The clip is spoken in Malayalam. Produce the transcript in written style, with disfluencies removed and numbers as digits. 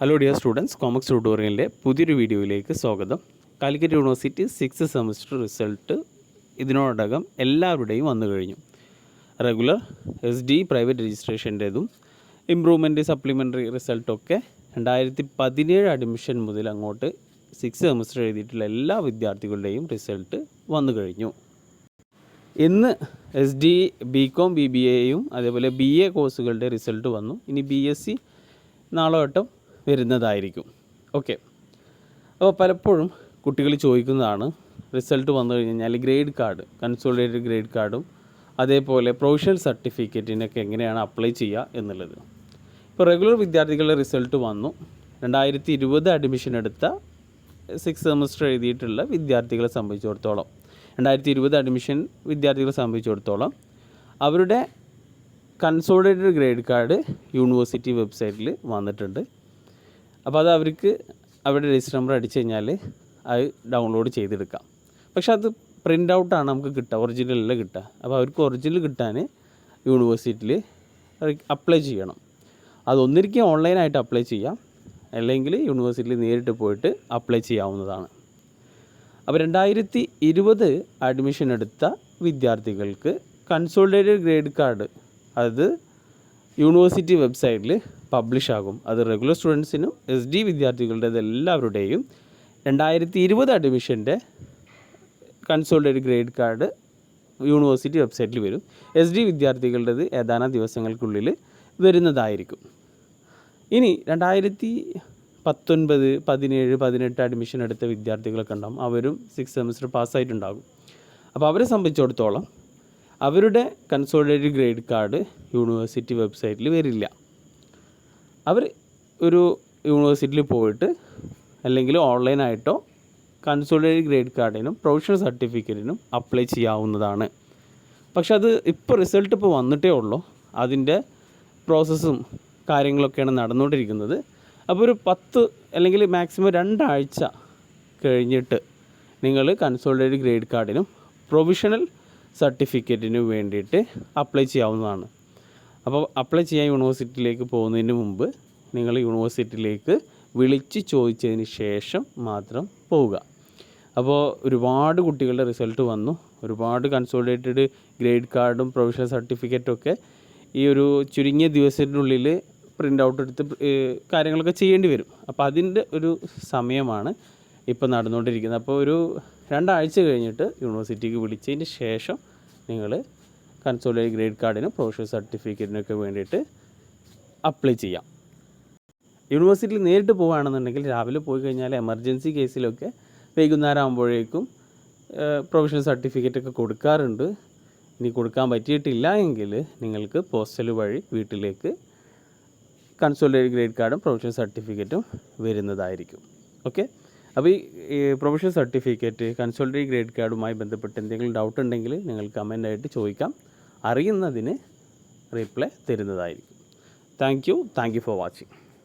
ഹലോ ഡിയർ സ്റ്റുഡൻസ്, കോമക്സ് ട്യൂട്ടോറിയലിൻ്റെ പുതിയൊരു വീഡിയോയിലേക്ക് സ്വാഗതം. Calicut university 6th semester result ഇതിനോടകം എല്ലാവരുടെയും വന്നു കഴിഞ്ഞു. റെഗുലർ, SD, പ്രൈവറ്റ് രജിസ്ട്രേഷൻ്റേതും ഇമ്പ്രൂവ്മെൻറ്റ്, സപ്ലിമെൻ്ററി റിസൾട്ടൊക്കെ 2017 അഡ്മിഷൻ മുതൽ അങ്ങോട്ട് 6th സെമസ്റ്റർ എഴുതിയിട്ടുള്ള എല്ലാ വിദ്യാർത്ഥികളുടെയും റിസൾട്ട് വന്നു കഴിഞ്ഞു. ഇന്ന് SD, BCom, BBAയും അതേപോലെ BA കോഴ്സുകളുടെ റിസൾട്ട് വന്നു. ഇനി BSc നാളെ തൊട്ടും വരുന്നതായിരിക്കും. ഓക്കെ, അപ്പോൾ പലപ്പോഴും കുട്ടികൾ ചോദിക്കുന്നതാണ് റിസൾട്ട് വന്നു കഴിഞ്ഞാൽ ഗ്രേഡ് കാർഡ്, കൺസോളിഡേറ്റഡ് ഗ്രേഡ് കാർഡും അതേപോലെ പ്രൊവിഷണൽ സർട്ടിഫിക്കറ്റിനൊക്കെ എങ്ങനെയാണ് അപ്ലൈ ചെയ്യുക എന്നുള്ളത്. ഇപ്പോൾ റെഗുലർ വിദ്യാർത്ഥികളുടെ റിസൾട്ട് വന്നു. 2020 അഡ്മിഷൻ എടുത്ത 6th സെമസ്റ്റർ എഴുതിയിട്ടുള്ള വിദ്യാർത്ഥികളെ സംബന്ധിച്ചിടത്തോളം, 2020 അഡ്മിഷൻ വിദ്യാർത്ഥികളെ സംബന്ധിച്ചിടത്തോളം അവരുടെ കൺസോളിഡേറ്റഡ് ഗ്രേഡ് കാർഡ് യൂണിവേഴ്സിറ്റി വെബ്സൈറ്റിൽ വന്നിട്ടുണ്ട്. അപ്പോൾ അത് അവർക്ക് അവരുടെ രജിസ്റ്റർ നമ്പർ അടിച്ചു കഴിഞ്ഞാൽ അത് ഡൗൺലോഡ് ചെയ്തെടുക്കാം. പക്ഷെ അത് പ്രിൻ്റ് ഔട്ടാണ് നമുക്ക് കിട്ടുക, ഒറിജിനലല്ല കിട്ടുക. അപ്പോൾ അവർക്ക് ഒറിജിനൽ കിട്ടാൻ യൂണിവേഴ്സിറ്റിയിൽ അപ്ലൈ ചെയ്യണം. അതൊന്നിരിക്കും ഓൺലൈനായിട്ട് അപ്ലൈ ചെയ്യാം, അല്ലെങ്കിൽ യൂണിവേഴ്സിറ്റിയിൽ നേരിട്ട് പോയിട്ട് അപ്ലൈ ചെയ്യാവുന്നതാണ്. അപ്പോൾ 2020 അഡ്മിഷൻ എടുത്ത വിദ്യാർത്ഥികൾക്ക് കൺസോളിഡേറ്റഡ് ഗ്രേഡ് കാർഡ് അത് യൂണിവേഴ്സിറ്റി വെബ്സൈറ്റിൽ പബ്ലിഷ് ആകും. അത് റെഗുലർ സ്റ്റുഡൻസിനും SD വിദ്യാർത്ഥികളുടേത് എല്ലാവരുടെയും 2020 അഡ്മിഷൻ്റെ കൺസോളിഡേറ്റഡ് ഗ്രേഡ് കാർഡ് യൂണിവേഴ്സിറ്റി വെബ്സൈറ്റിൽ വരും. SD വിദ്യാർത്ഥികളുടേത് ഏതാനും ദിവസങ്ങൾക്കുള്ളിൽ വരുന്നതായിരിക്കും. ഇനി 2019, 17, 18 അഡ്മിഷൻ എടുത്ത വിദ്യാർത്ഥികളൊക്കെ ഉണ്ടാകും. അവരും 6th സെമസ്റ്റർ പാസ്സായിട്ടുണ്ടാകും. അപ്പോൾ അവരെ സംബന്ധിച്ചിടത്തോളം അവരുടെ കൺസോളിഡേറ്റഡ് ഗ്രേഡ് കാർഡ് യൂണിവേഴ്സിറ്റി വെബ്സൈറ്റിൽ വരില്ല. അവർ ഒരു യൂണിവേഴ്സിറ്റിയിൽ പോയിട്ട് അല്ലെങ്കിൽ ഓൺലൈനായിട്ടോ കൺസോളിഡേറ്റഡ് ഗ്രേഡ് കാർഡിനും പ്രൊവിഷണൽ സർട്ടിഫിക്കറ്റിനും അപ്ലൈ ചെയ്യാവുന്നതാണ്. പക്ഷെ അത് ഇപ്പോൾ റിസൾട്ട് ഇപ്പോൾ വന്നിട്ടേ ഉള്ളൂ. അതിൻ്റെ പ്രോസസ്സും കാര്യങ്ങളൊക്കെയാണ് നടന്നുകൊണ്ടിരിക്കുന്നത്. അപ്പോൾ ഒരു 10 അല്ലെങ്കിൽ മാക്സിമം 2 ആഴ്ച കഴിഞ്ഞിട്ട് നിങ്ങൾ കൺസോളിഡേറ്റഡ് ഗ്രേഡ് കാർഡിനും പ്രൊവിഷണൽ സർട്ടിഫിക്കറ്റിന് വേണ്ടിയിട്ട് അപ്ലൈ ചെയ്യാവുന്നതാണ്. അപ്പോൾ അപ്ലൈ ചെയ്യാൻ യൂണിവേഴ്സിറ്റിയിലേക്ക് പോകുന്നതിന് മുമ്പ് നിങ്ങൾ യൂണിവേഴ്സിറ്റിയിലേക്ക് വിളിച്ച് ചോദിച്ചതിന് ശേഷം മാത്രം പോവുക. അപ്പോൾ ഒരുപാട് കുട്ടികളുടെ റിസൾട്ട് വന്നു. ഒരുപാട് കൺസോളിഡേറ്റഡ് ഗ്രേഡ് കാർഡും പ്രൊവിഷണൽ സർട്ടിഫിക്കറ്റും ഒക്കെ ഈ ഒരു ചുരുങ്ങിയ ദിവസത്തിനുള്ളിൽ പ്രിൻ്റ് ഔട്ട് എടുത്ത് കാര്യങ്ങളൊക്കെ ചെയ്യേണ്ടി വരും. അപ്പോൾ അതിൻ്റെ ഒരു സമയമാണ് ഇപ്പോൾ നടന്നുകൊണ്ടിരിക്കുന്നത്. അപ്പോൾ ഒരു 2 ആഴ്ച കഴിഞ്ഞിട്ട് യൂണിവേഴ്സിറ്റിക്ക് വിളിച്ചതിന് ശേഷം നിങ്ങൾ കൺസോളിഡേറ്റഡ് ഗ്രേഡ് കാർഡിനും പ്രൊവിഷണൽ സർട്ടിഫിക്കറ്റിനൊക്കെ വേണ്ടിയിട്ട് അപ്ലൈ ചെയ്യാം. യൂണിവേഴ്സിറ്റിയിൽ നേരിട്ട് പോവുകയാണെന്നുണ്ടെങ്കിൽ രാവിലെ പോയി കഴിഞ്ഞാൽ എമർജൻസി കേസിലൊക്കെ വൈകുന്നേരം ആകുമ്പോഴേക്കും പ്രൊവിഷണൽ സർട്ടിഫിക്കറ്റൊക്കെ കൊടുക്കാറുണ്ട്. ഇനി കൊടുക്കാൻ പറ്റിയിട്ടില്ല എങ്കിൽ നിങ്ങൾക്ക് പോസ്റ്റൽ വഴി വീട്ടിലേക്ക് കൺസോളിഡേറ്റഡ് ഗ്രേഡ് കാർഡും പ്രൊവിഷണൽ സർട്ടിഫിക്കറ്റും വരുന്നതായിരിക്കും. ഓക്കെ, അപ്പോൾ ഈ പ്രൊവിഷണൽ സർട്ടിഫിക്കറ്റ്, കൺസോളിഡേറ്റഡ് ഗ്രേഡ് കാർഡുമായി ബന്ധപ്പെട്ട് എന്തെങ്കിലും ഡൗട്ട് ഉണ്ടെങ്കിൽ നിങ്ങൾ കമൻ്റായിട്ട് ചോദിക്കാം. അറിയുന്നതിന് റിപ്ലൈ തരുന്നതായിരിക്കും. Thank you for watching.